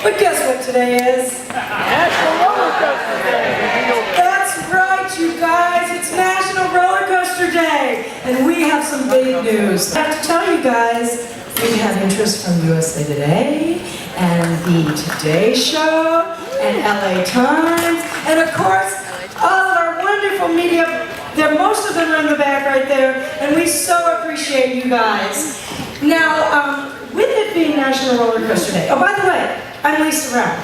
But guess what today is? National Roller Coaster Day! That's right, you guys. It's National Roller Coaster Day. And we have some big news. I have to tell you guys, we have interest from USA Today and the Today Show and LA Times. And of course, all of our wonderful media. Most of them are in the back right there. And we so appreciate you guys. Now, with it being National Roller Coaster Day. Oh, by the way, I'm Lisa Brown.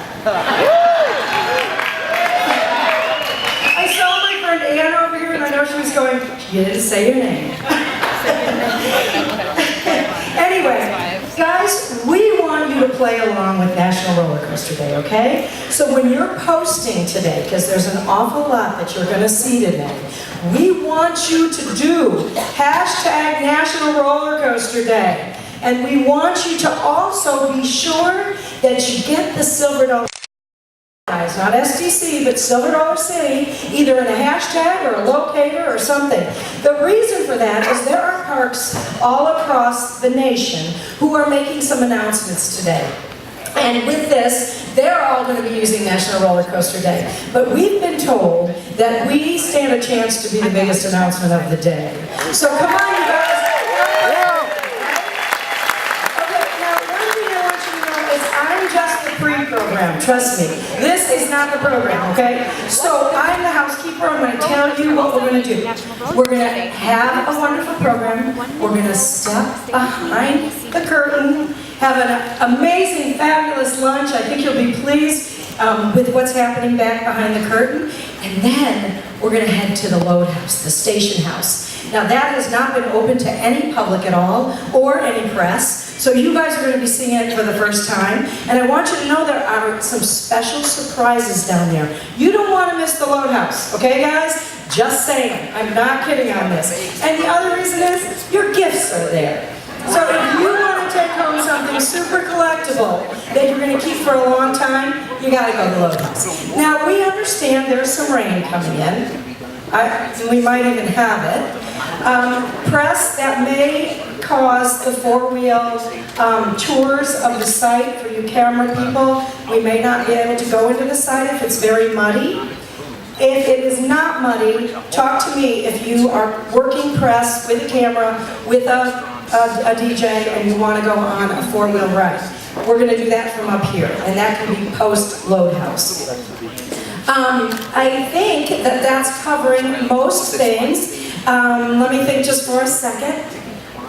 I saw my friend Anna over here, and I know she was going, you didn't say your name. Anyway, guys, we want you to play along with National Roller Coaster Day, okay? So when you're posting today, because there's an awful lot that you're going to see today, we want you to do hashtag National Roller Coaster Day. And we want you to also be sure that you get the Silver Dollar, guys, not SDC, but Silver Dollar City, either in a hashtag or a locator or something. The reason for that is there are parks all across the nation who are making some announcements today. And with this, they're all going to be using National Roller Coaster Day. But we've been told that we stand a chance to be the biggest announcement of the day. So come on, you guys. Pre-program, trust me. This is not the program, okay? So I'm the housekeeper. I'm going to tell you what we're going to do. We're going to have a wonderful program. We're going to step behind the curtain, have an amazing, fabulous lunch. I think you'll be pleased with what's happening back behind the curtain. And then we're going to head to the load house, the station house. Now that has not been open to any public at all, or any press. So you guys are going to be seeing it for the first time. And I want you to know there are some special surprises down there. You don't want to miss the load house, okay guys? Just saying. I'm not kidding on this. And the other reason is, your gifts are there. So if you want to take home something super collectible that you're going to keep for a long time, you got to go to the load house. Now we understand there's some rain coming in. We might even have it. Press that may cause the four-wheel tours of the site for you camera people. We may not be able to go into the site if it's very muddy. If it is not muddy, talk to me if you are working press with a camera, with a DJ, and you want to go on a four-wheel ride. We're going to do that from up here, and that can be post-load house. I think that that's covering most things. Let me think just for a second.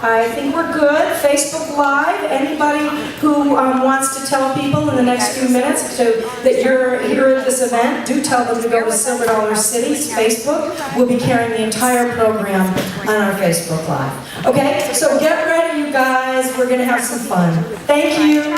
I think we're good. Facebook Live, anybody who wants to tell people in the next few minutes that you're here at this event, do tell them to go to Silver Dollar City's Facebook. We'll be carrying the entire program on our Facebook Live. Okay, so get ready, you guys. We're going to have some fun. Thank you.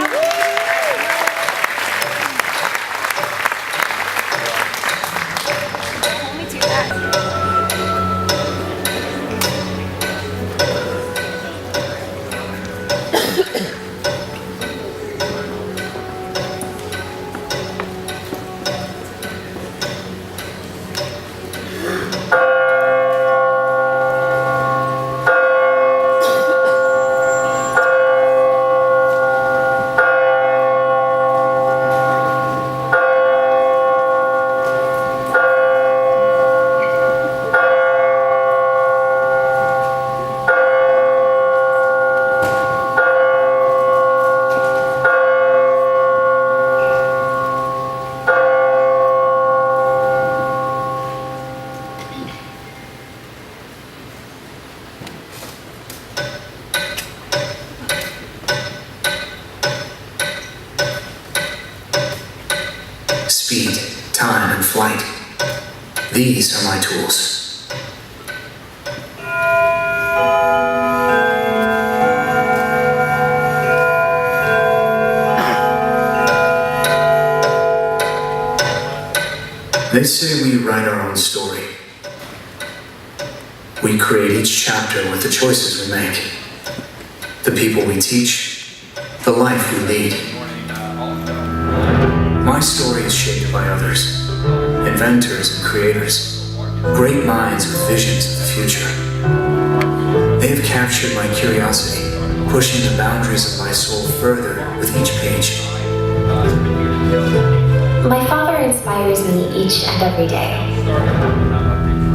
Speed, time, and flight. These are my tools. They say we write our own story. We create each chapter with the choices we make, the people we teach, the life we lead. My story is shaped by others, inventors and creators, great minds with visions of the future. They have captured my curiosity, pushing the boundaries of my soul further with each page. My father inspires me each and every day.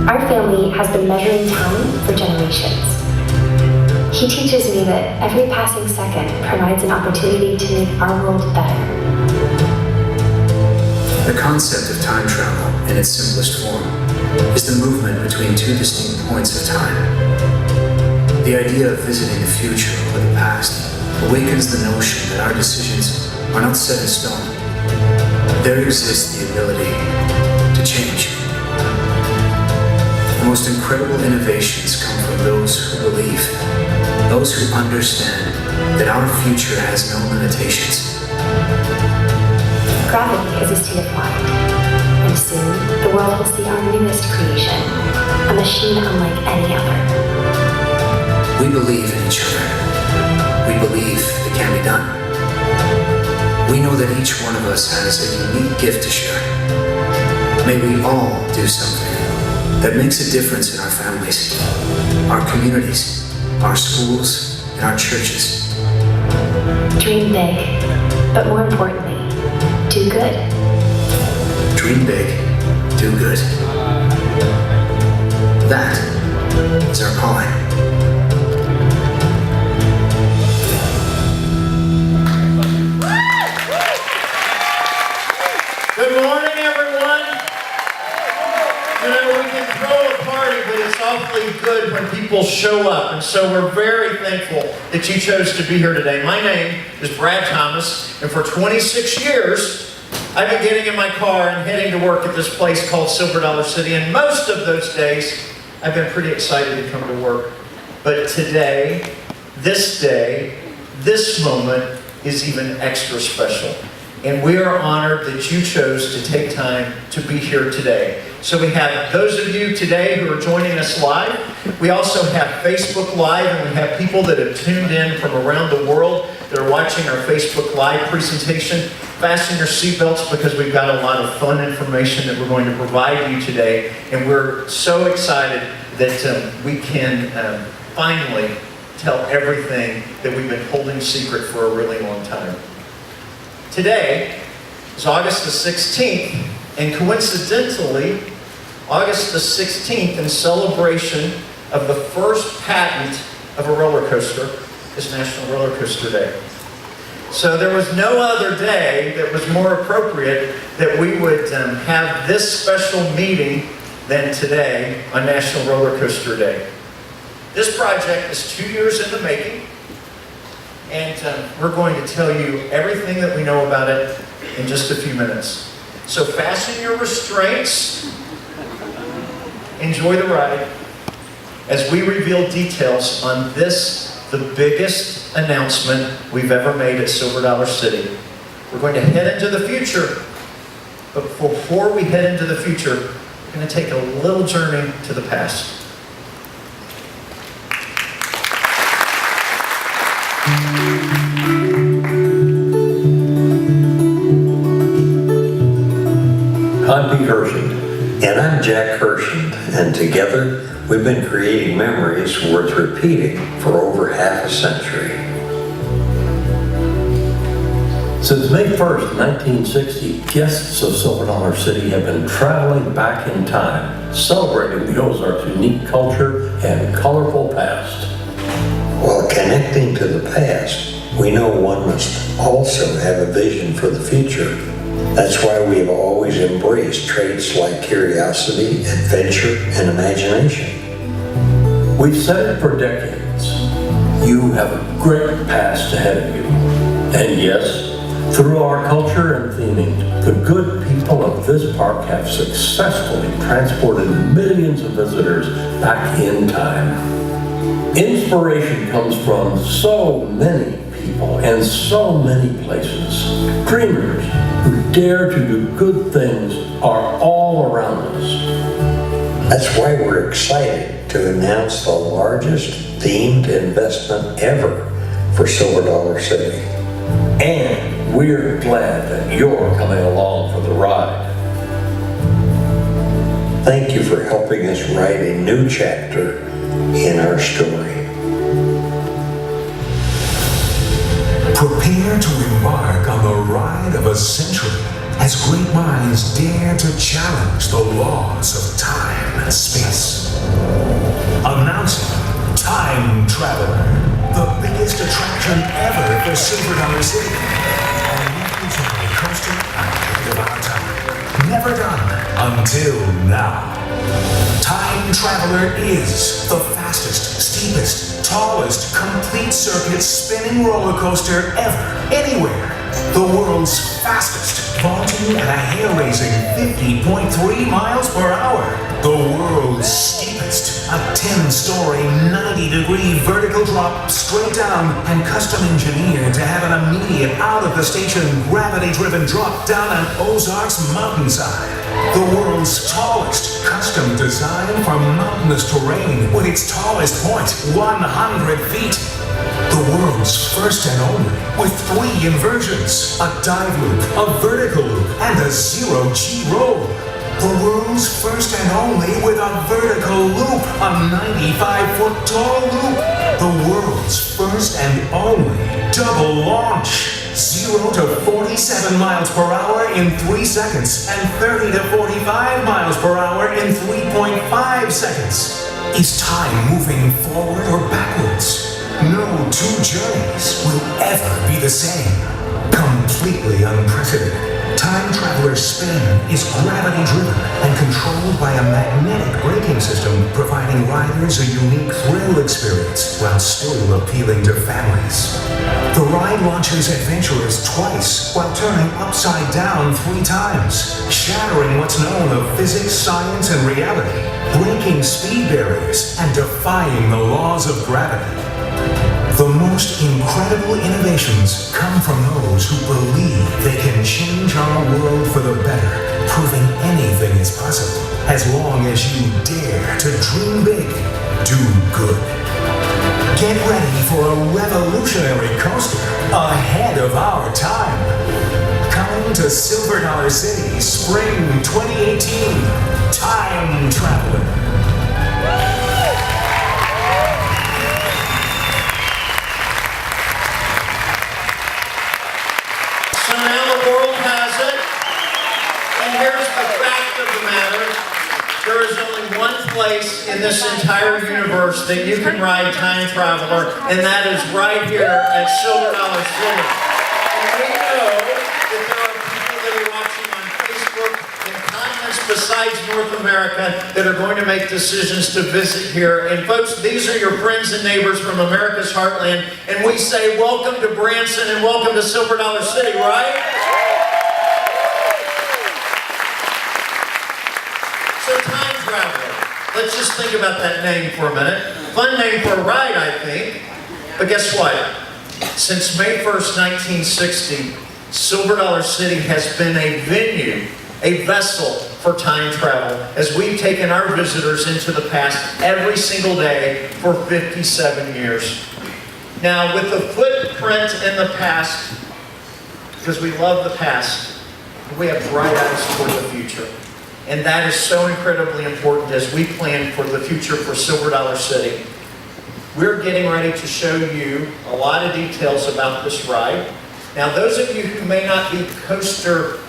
Our family has been measuring time for generations. He teaches me that every passing second provides an opportunity to make our world better. The concept of time travel, in its simplest form, is the movement between two distinct points of time. The idea of visiting the future or the past awakens the notion that our decisions are not set in stone. There exists the ability to change. The most incredible innovations come from those who believe, those who understand that our future has no limitations. Gravity is a state of mind, and soon the world will see our newest creation, a machine unlike any other. We believe in each other. We believe it can be done. We know that each one of us has a unique gift to share. May we all do something that makes a difference in our families, our communities, our schools, and our churches. Dream big, but more importantly, do good. Dream big, do good. That is our calling. Good morning, everyone. You know, we can throw a party, but it's awfully good when people show up. And so we're very thankful that you chose to be here today. My name is Brad Thomas, and for 26 years, I've been getting in my car and heading to work at this place called Silver Dollar City. And most of those days, I've been pretty excited to come to work. But today, this moment is even extra special. And we are honored that you chose to take time to be here today. So we have those of you today who are joining us live. We also have Facebook Live, and we have people that have tuned in from around the world that are watching our Facebook Live presentation. Fasten your seatbelts because we've got a lot of fun information that we're going to provide you today. And we're so excited that we can finally tell everything that we've been holding secret for a really long time. Today is August the 16th, and coincidentally, August the 16th, in celebration of the first patent of a roller coaster, is National Roller Coaster Day. So there was no other day that was more appropriate that we would have this special meeting than today on National Roller Coaster Day. This project is 2 years in the making. And we're going to tell you everything that we know about it in just a few minutes. So fasten your restraints, enjoy the ride, as we reveal details on this, the biggest announcement we've ever made at Silver Dollar City. We're going to head into the future, but before we head into the future, we're going to take a little journey to the past. I'm Pete Hershend. And I'm Jack Hershend. And together, we've been creating memories worth repeating for over half a century. Since May 1st, 1960, guests of Silver Dollar City have been traveling back in time, celebrating the Ozarks' unique culture and colorful past. While connecting to the past, we know one must also have a vision for the future. That's why we have always embraced traits like curiosity, adventure, and imagination. We've said it for decades. You have a great past ahead of you. And yes, through our culture and theming, the good people of this park have successfully transported millions of visitors back in time. Inspiration comes from so many people and so many places. Dreamers who dare to do good things are all around us. That's why we're excited to announce the largest themed investment ever for Silver Dollar City. And we're glad that you're coming along for the ride. Thank you for helping us write a new chapter in our story. Prepare to embark on the ride of a century. as great minds dare to challenge the laws of time and space. Announcing Time Traveler, the biggest attraction ever for Silver Dollar City. A revolutionary coaster ahead of our time. Never done until now. Time Traveler is the fastest, steepest, tallest, complete circuit spinning roller coaster ever, anywhere. The world's fastest, vaulting at a hair-raising 50.3 miles per hour. The world's steepest, a 10-story, 90-degree vertical drop straight down and custom engineered to have an immediate out-of-the-station gravity-driven drop down an OZARKS mountainside. The world's tallest, custom designed for mountainous terrain with its tallest point, 100 feet. The world's first and only, with 3 inversions, a dive loop, a vertical loop, and a zero-G roll. The world's first and only with a vertical loop, a 95-foot tall loop. The world's first and only double launch. 0 to 47 miles per hour in 3 seconds and 30 to 45 miles per hour in 3.5 seconds. Is time moving forward or backwards? No 2 journeys will ever be the same. Completely unprecedented. Time Traveler's spin is gravity-driven and controlled by a magnetic braking system, providing riders a unique thrill experience while still appealing to families. The ride launches adventurers twice while turning upside down 3 times, shattering what's known of physics, science, and reality, breaking speed barriers, and defying the laws of gravity. The most incredible innovations come from those who believe they can change our world for the better, proving anything is possible, as long as you dare to dream big, do good. Get ready for a revolutionary coaster ahead of our time. Coming to Silver Dollar City, Spring 2018, Time Traveler. So now the world has it, and here's the fact of the matter. There is only one place in this entire universe that you can ride Time Traveler, and that is right here at Silver Dollar City. And we know that there are people that are watching on Facebook in continents besides North America that are going to make decisions to visit here. And folks, these are your friends and neighbors from America's heartland, and we say welcome to Branson and welcome to Silver Dollar City, right? So Time Traveler, let's just think about that name for a minute. Fun name for a ride, I think. But guess what? Since May 1st, 1960, Silver Dollar City has been a venue, a vessel for time travel, as we've taken our visitors into the past every single day for 57 years. Now, with the footprint in the past, because we love the past, we have bright eyes for the future. And that is so incredibly important as we plan for the future for Silver Dollar City. We're getting ready to show you a lot of details about this ride. Now, those of you who may not be coaster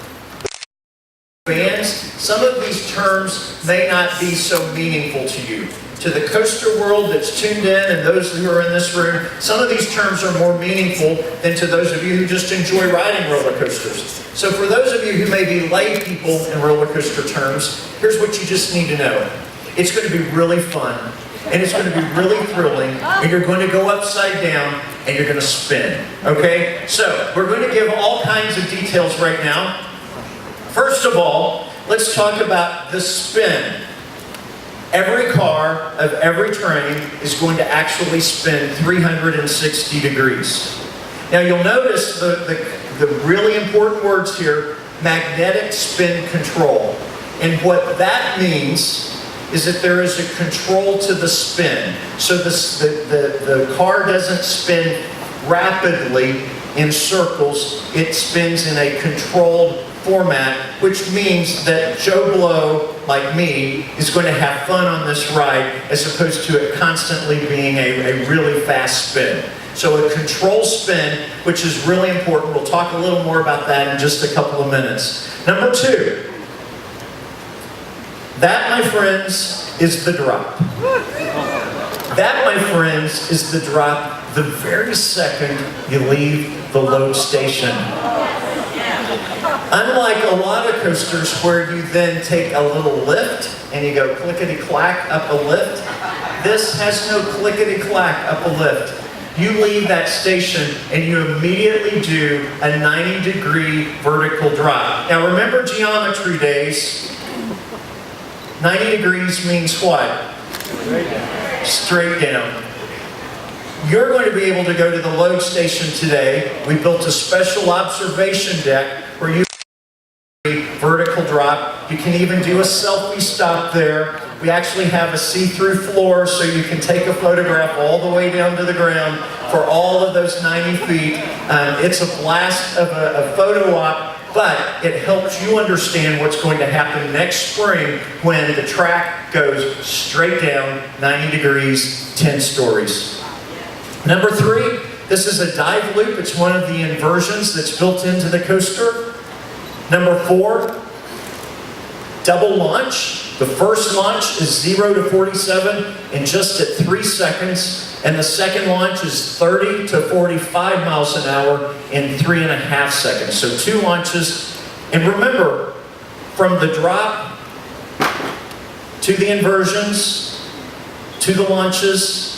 fans, some of these terms may not be so meaningful to you. To the coaster world that's tuned in and those who are in this room, some of these terms are more meaningful than to those of you who just enjoy riding roller coasters. So for those of you who may be lay people in roller coaster terms, here's what you just need to know. It's going to be really fun, and it's going to be really thrilling, and you're going to go upside down, and you're going to spin, okay? So we're going to give all kinds of details right now. First of all, let's talk about the spin. Every car of every train is going to actually spin 360 degrees. Now you'll notice the really important words here, magnetic spin control. And what that means is that there is a control to the spin. So the car doesn't spin rapidly in circles, it spins in a controlled format, which means that Joe Blow, like me, is going to have fun on this ride as opposed to it constantly being a really fast spin. So a control spin, which is really important. We'll talk a little more about that in just a couple of minutes. Number 2, that, my friends, is the drop. That, my friends, is the drop the very second you leave the load station. Unlike a lot of coasters where you then take a little lift and you go clickety-clack up a lift, this has no clickety-clack up a lift. You leave that station and you immediately do a 90-degree vertical drop. Now remember geometry days. 90 degrees means what? Straight down. You're going to be able to go to the load station today. We built a special observation deck where you vertical drop. You can even do a selfie stop there. We actually have a see-through floor so you can take a photograph all the way down to the ground for all of those 90 feet. It's a blast of a photo op, but it helps you understand what's going to happen next spring when the track goes straight down 90 degrees, 10 stories. Number 3, this is a dive loop. It's one of the inversions that's built into the coaster. Number 4, double launch. The first launch is 0 to 47 in just at 3 seconds, and the second launch is 30 to 45 miles an hour in 3.5 seconds. So 2 launches. And remember, from the drop to the inversions to the launches,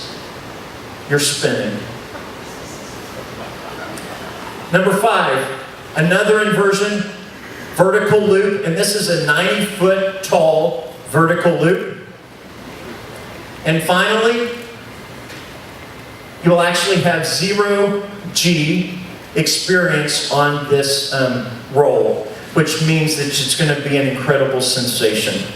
you're spinning. Number 5, another inversion, vertical loop, and this is a 90-foot tall vertical loop. And finally, you will actually have 0G experience on this roll, which means that it's going to be an incredible sensation.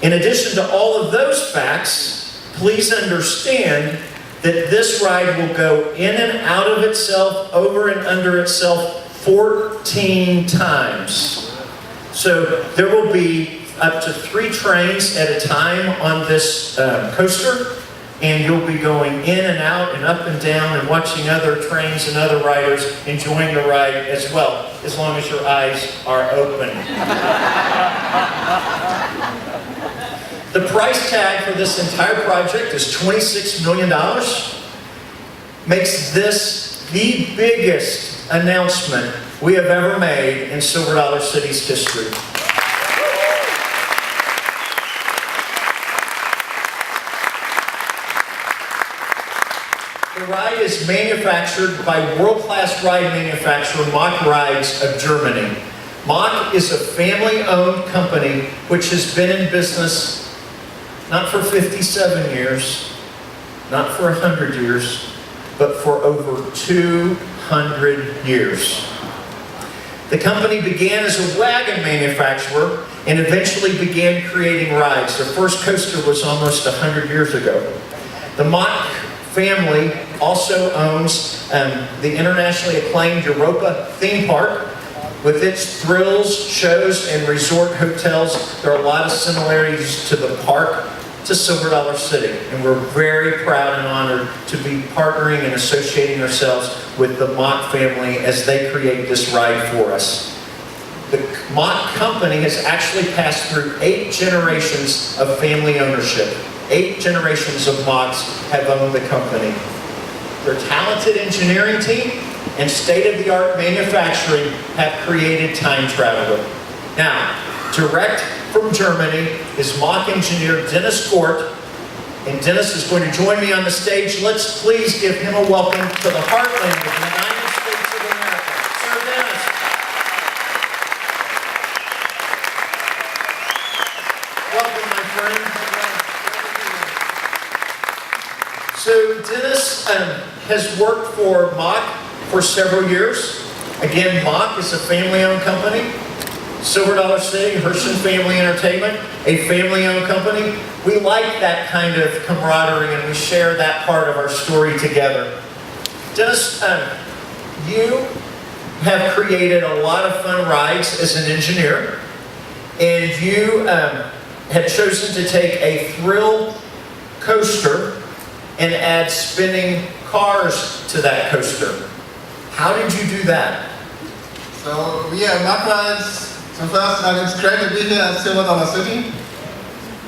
In addition to all of those facts, please understand that this ride will go in and out of itself, over and under itself 14 times. So there will be up to 3 trains at a time on this coaster, and you'll be going in and out and up and down and watching other trains and other riders enjoying the ride as well, as long as your eyes are open. The price tag for this entire project is $26 million. Makes this the biggest announcement we have ever made in Silver Dollar City's history. The ride is manufactured by world-class ride manufacturer Mach Rides of Germany. Mach is a family-owned company which has been in business not for 57 years, not for 100 years, but for over 200 years. The company began as a wagon manufacturer and eventually began creating rides. Their first coaster was almost 100 years ago. The Mach family also owns the internationally acclaimed Europa theme park. With its thrills, shows, and resort hotels, there are a lot of similarities to the park to Silver Dollar City, and we're very proud and honored to be partnering and associating ourselves with the Mach family as they create this ride for us. The Mach company has actually passed through 8 generations of family ownership. 8 generations of Machs have owned the company. Their talented engineering team and state-of-the-art manufacturing have created Time Traveler. Now, direct from Germany is Mach engineer Dennis Gort, and Dennis is going to join me on the stage. Let's please give him a welcome to the heartland of the United States of America. Sir Dennis. Welcome, my friend. So Dennis has worked for Mach for several years. Again, Mach is a family-owned company. Silver Dollar City, Herschel Family Entertainment, a family-owned company. We like that kind of camaraderie, and we share that part of our story together. Dennis, you have created a lot of fun rides as an engineer, and you have chosen to take a thrill coaster and add spinning cars to that coaster. How did you do that? So we are MOUNTAINSIDE rides. So first, it's great to be here at Silver Dollar City.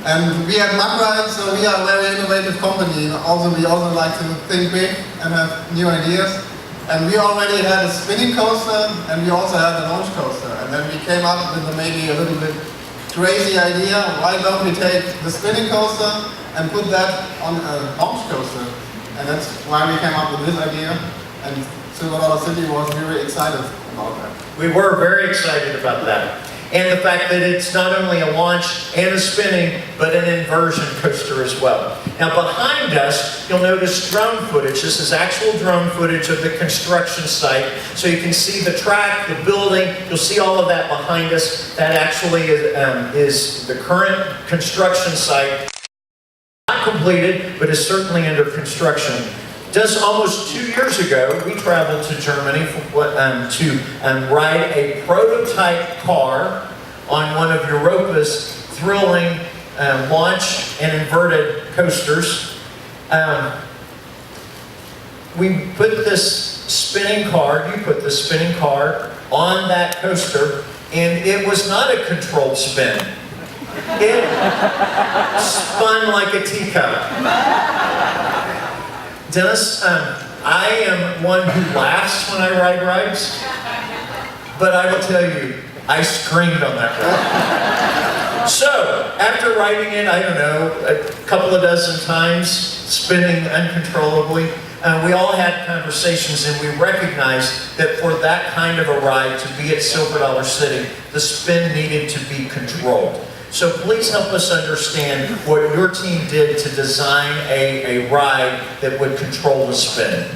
And we at MOUNTAINSIDE, so we are a very innovative company. We also like to think big and have new ideas. And we already had a spinning coaster, and we also had a launch coaster. And then we came up with maybe a little bit crazy idea. Why don't we take the spinning coaster and put that on a launch coaster? And that's why we came up with this idea. And Silver Dollar City was very excited about that. We were very excited about that. And the fact that it's not only a launch and a spinning, but an inversion coaster as well. Now behind us, you'll notice drone footage. This is actual drone footage of the construction site. So you can see the track, the building, you'll see all of that behind us. That actually is the current construction site. Not completed, but is certainly under construction. Just almost 2 years ago, we traveled to Germany to ride a prototype car on one of Europa's thrilling launch and inverted coasters. We put this spinning car, you put the spinning car on that coaster, and it was not a controlled spin. It spun like a teacup. Dennis, I am one who laughs when I ride rides, but I will tell you, I screamed on that ride. So, after riding it, I don't know, a couple of dozen times, spinning uncontrollably, we all had conversations, and we recognized that for that kind of a ride to be at Silver Dollar City, the spin needed to be controlled. So please help us understand what your team did to design a ride that would control the spin.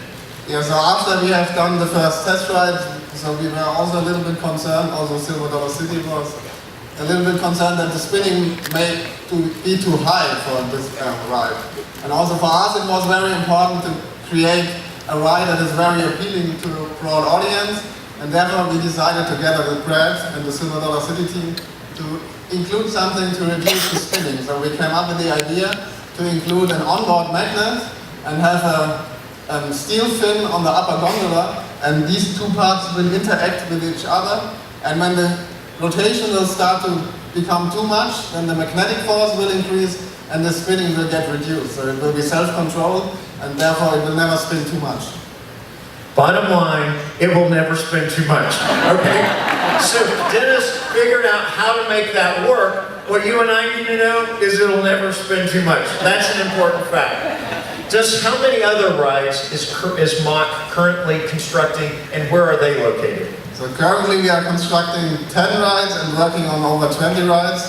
Yeah, so after we have done the first test ride, so we were also a little bit concerned, also Silver Dollar City was a little bit concerned that the spinning may be too high for this ride. And also for us it was very important to create a ride that is very appealing to a broad audience, and therefore we decided together with Brad and the Silver Dollar City team to include something to reduce the spinning. So we came up with the idea to include an onboard magnet and have a steel fin on the upper gondola, and these two parts will interact with each other, and when the rotation will start to become too much, then the magnetic force will increase and the spinning will get reduced. So it will be self-controlled, and therefore it will never spin too much. Bottom line, it will never spin too much, okay? So Dennis figured out how to make that work. What you and I need to know is it'll never spin too much. That's an important fact. Just how many other rides is Mach currently constructing, and where are they located? So currently we are constructing 10 rides and working on over 20 rides,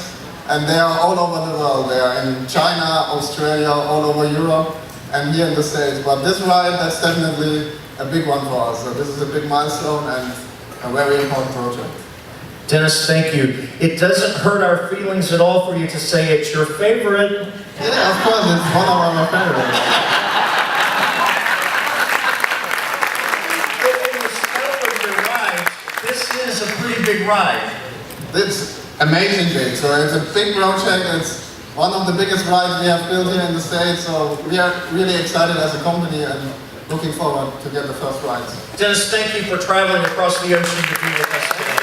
and they are all over the world. They are in China, Australia, all over Europe, and here in the States. But this ride, that's definitely a big one for us. So this is a big milestone and a very important project. Dennis, thank you. It doesn't hurt our feelings at all for you to say it's your favorite. Yeah, of course, it's one of our favorites. In the scope of your ride, this is a pretty big ride. It's amazing big. So it's a big project. It's one of the biggest rides we have built here in the States. So we are really excited as a company and looking forward to get the first rides. Dennis, thank you for traveling across the ocean to be with us today.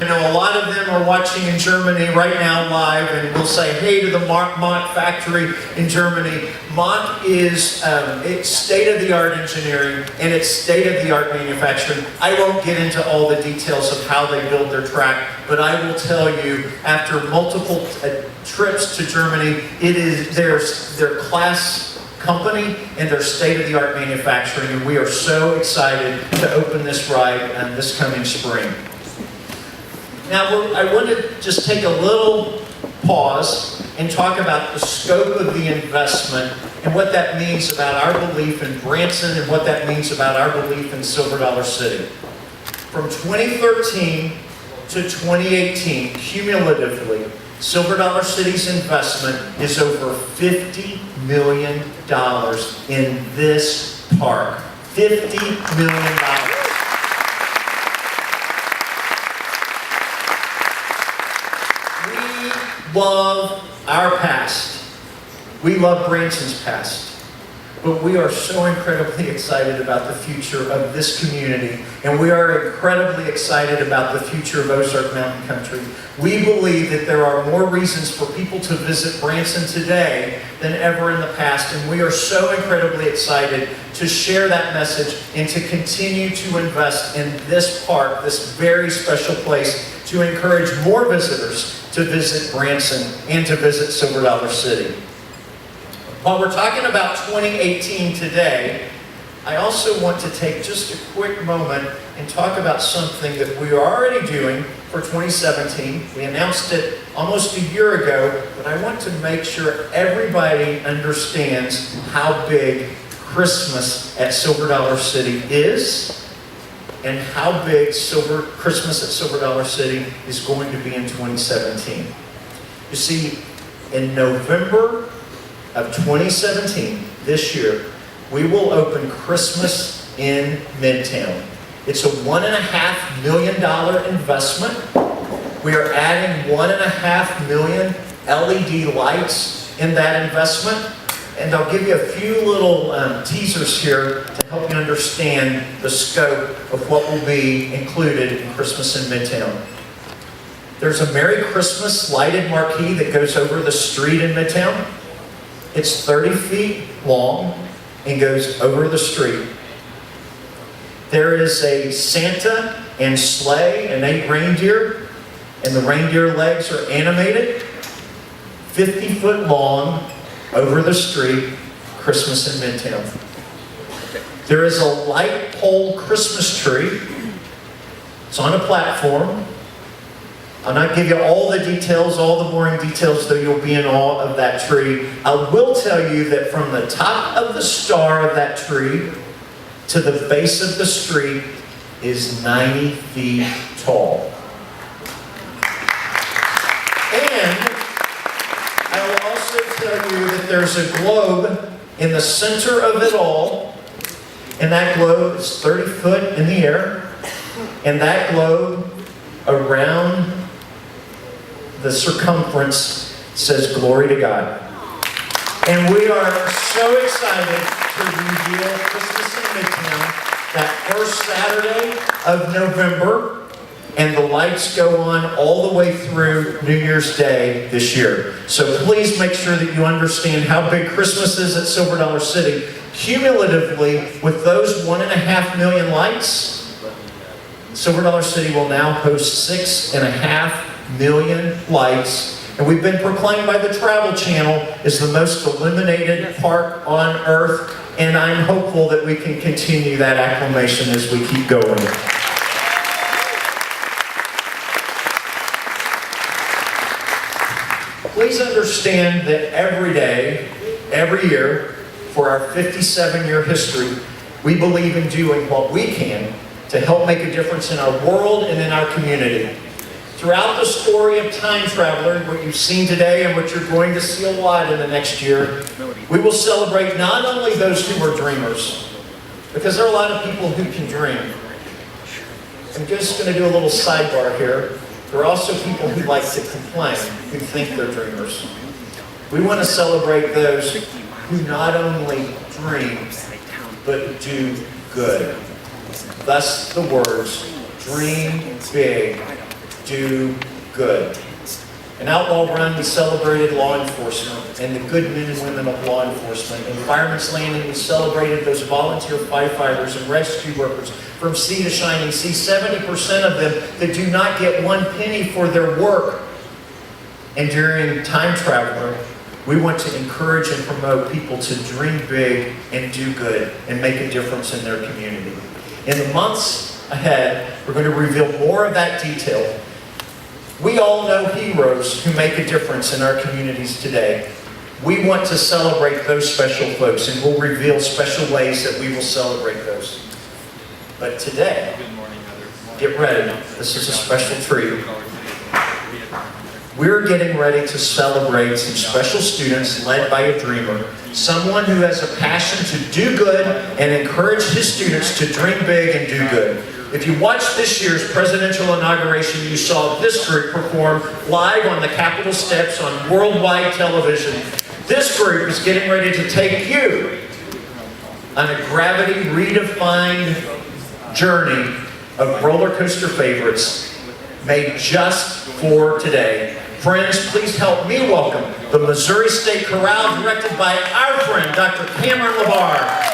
You know, a lot of them are watching in Germany right now live, and we'll say hey to the Mach factory in Germany. Mach is it's state-of-the-art engineering and it's state-of-the-art manufacturing. I won't get into all the details of how they build their track, but I will tell you, after multiple trips to Germany, it is their class company and their state-of-the-art manufacturing, and we are so excited to open this ride this coming spring. Now, I want to just take a little pause and talk about the scope of the investment and what that means about our belief in Branson and what that means about our belief in Silver Dollar City. From 2013 to 2018, cumulatively, Silver Dollar City's investment is over $50 million in this park. $50 million. We love our past. We love Branson's past. But we are so incredibly excited about the future of this community, and we are incredibly excited about the future of Ozark Mountain Country. We believe that there are more reasons for people to visit Branson today than ever in the past, and we are so incredibly excited to share that message and to continue to invest in this park, this very special place, to encourage more visitors to visit Branson and to visit Silver Dollar City. While we're talking about 2018 today, I also want to take just a quick moment and talk about something that we are already doing for 2017. We announced it almost a year ago, but I want to make sure everybody understands how big Christmas at Silver Dollar City is and how big Christmas at Silver Dollar City is going to be in 2017. You see, in November of 2017, this year, we will open Christmas in Midtown. It's a $1.5 million investment. We are adding 1.5 million LED lights in that investment. And I'll give you a few little teasers here to help you understand the scope of what will be included in Christmas in Midtown. There's a Merry Christmas lighted marquee that goes over the street in Midtown. It's 30 feet long and goes over the street. There is a Santa and sleigh and 8 reindeer, and the reindeer legs are animated, 50 foot long, over the street, Christmas in Midtown. There is a light pole Christmas tree. It's on a platform. I'll not give you all the details, all the boring details, though you'll be in awe of that tree. I will tell you that from the top of the star of that tree to the base of the street is 90 feet tall. And I will also tell you that there's a globe in the center of it all, and that globe is 30 foot in the air, and that globe around the circumference says glory to God. And we are so excited to reveal Christmas in Midtown that first Saturday of November, and the lights go on all the way through New Year's Day this year. So please make sure that you understand how big Christmas is at Silver Dollar City. Cumulatively, with those 1.5 million lights, Silver Dollar City will now host 6.5 million lights, and we've been proclaimed by the Travel Channel as the most illuminated park on earth, and I'm hopeful that we can continue that acclamation as we keep going. Please understand that every day, every year, for our 57-year history, we believe in doing what we can to help make a difference in our world and in our community. Throughout the story of Time Traveler, what you've seen today and what you're going to see a lot in the next year, we will celebrate not only those who are dreamers, because there are a lot of people who can dream. I'm just going to do a little sidebar here. There are also people who like to complain, who think they're dreamers. We want to celebrate those who not only dream, but do good. Thus the words, dream big, do good. In Outlaw Run, we celebrated law enforcement and the good men and women of law enforcement. In Fireman's Landing, we celebrated those volunteer firefighters and rescue workers from sea to shining sea. 70% of them that do not get 1 penny for their work. And during Time Traveler, we want to encourage and promote people to dream big and do good and make a difference in their community. In the months ahead, we're going to reveal more of that detail. We all know heroes who make a difference in our communities today. We want to celebrate those special folks, and we'll reveal special ways that we will celebrate those. But today, get ready. This is a special treat. we're getting ready to celebrate some special students led by a dreamer, someone who has a passion to do good and encourage his students to dream big and do good. If you watched this year's presidential inauguration, you saw this group perform live on the Capitol steps on worldwide television. This group is getting ready to take you on a gravity redefined journey of roller coaster favorites made just for today. Friends, please help me welcome the Missouri State Chorale, directed by our friend, Dr. Cameron LeVar.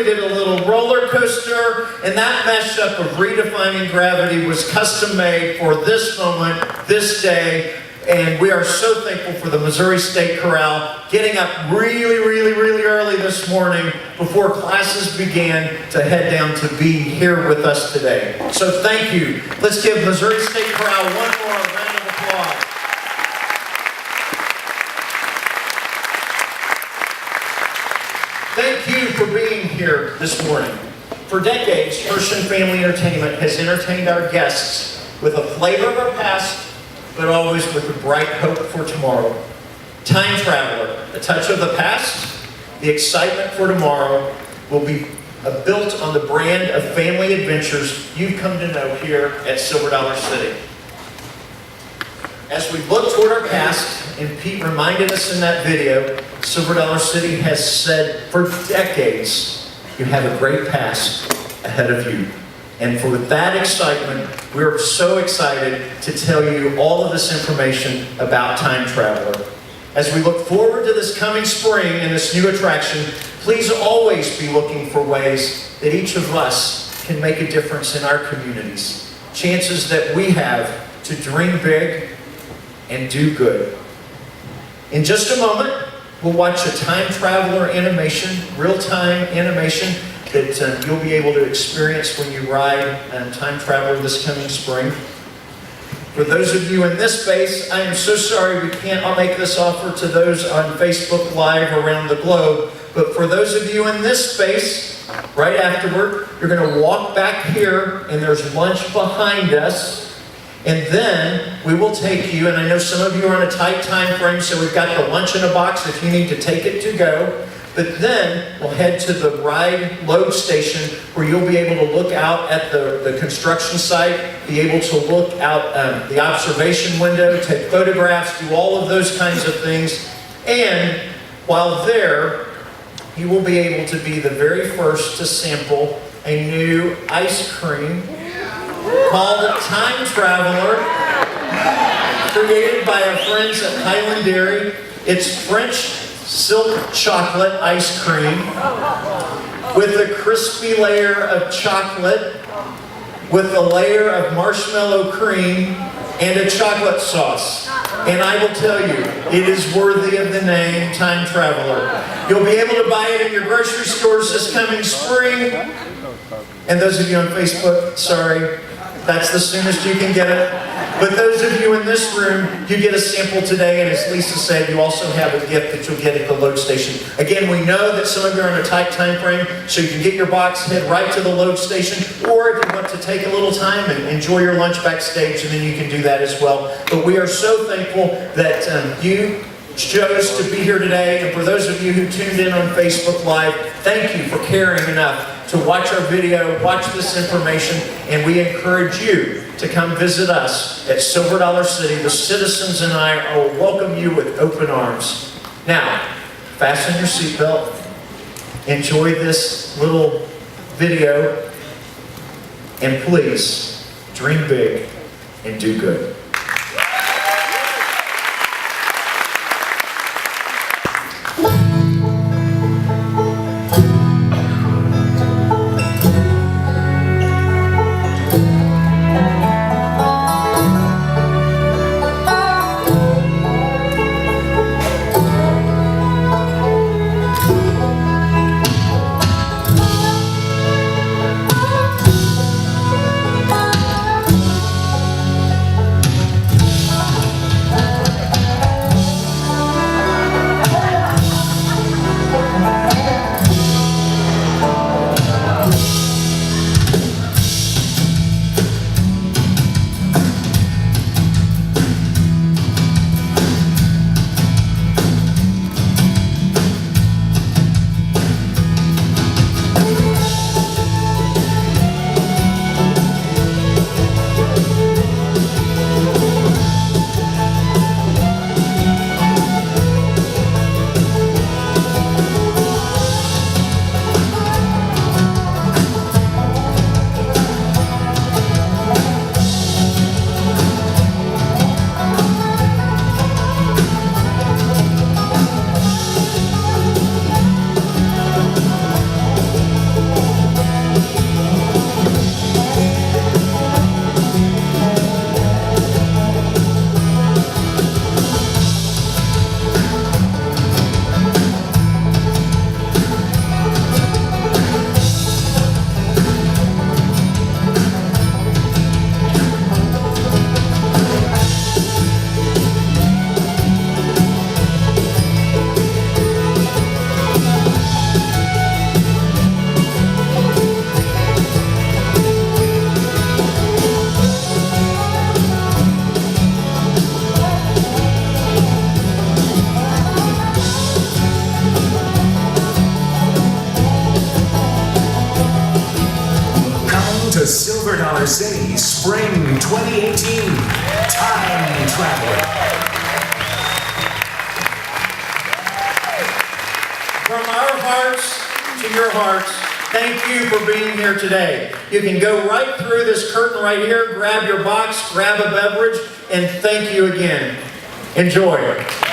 did a little roller coaster, and that mashup of redefining gravity was custom made for this moment, this day, and we are so thankful for the Missouri State Chorale getting up really early this morning before classes began to head down to be here with us today. So thank you. Let's give Missouri State Chorale one more round of applause. Thank you for being here this morning. For decades, Hershon Family Entertainment has entertained our guests with a flavor of our past, but always with a bright hope for tomorrow. Time Traveler, a touch of the past, the excitement for tomorrow will be built on the brand of family adventures you've come to know here at Silver Dollar City. As we look toward our past, and Pete reminded us in that video, Silver Dollar City has said for decades, you have a great past ahead of you. And for that excitement, we're so excited to tell you all of this information about Time Traveler. As we look forward to this coming spring and this new attraction, please always be looking for ways that each of us can make a difference in our communities. Chances that we have to dream big and do good. In just a moment, we'll watch a Time Traveler animation, real-time animation, that you'll be able to experience when you ride Time Traveler this coming spring. For those of you in this space, I am so sorry we can't make this offer to those on Facebook Live around the globe, but for those of you in this space, right afterward, you're going to walk back here and there's lunch behind us. And then we will take you, and I know some of you are on a tight time frame, so we've got the lunch in a box if you need to take it to go. But then we'll head to the ride load station where you'll be able to look out at the construction site, be able to look out the observation window, take photographs, do all of those kinds of things. And while there, you will be able to be the very first to sample a new ice cream called Time Traveler, created by our friends at Highland Dairy. It's French silk chocolate ice cream with a crispy layer of chocolate, with a layer of marshmallow cream, and a chocolate sauce. And I will tell you, it is worthy of the name Time Traveler. You'll be able to buy it in your grocery stores this coming spring. And those of you on Facebook, sorry, that's the soonest you can get it. But those of you in this room, you get a sample today, and as Lisa said, you also have a gift that you'll get at the load station. Again, we know that some of you are on a tight time frame, so you can get your box, head right to the load station, or if you want to take a little time and enjoy your lunch backstage, and then you can do that as well. But we are so thankful that you chose to be here today, and for those of you who tuned in on Facebook Live, thank you for caring enough to watch our video, watch this information, and we encourage you to come visit us at Silver Dollar City. The citizens and I will welcome you with open arms. Now, fasten your seatbelt, enjoy this little video, and please, dream big and do good. Spring 2018 Time Traveler. From our hearts to your hearts, thank you for being here today. You can go right through this curtain right here, grab your box, grab a beverage, and thank you again. Enjoy.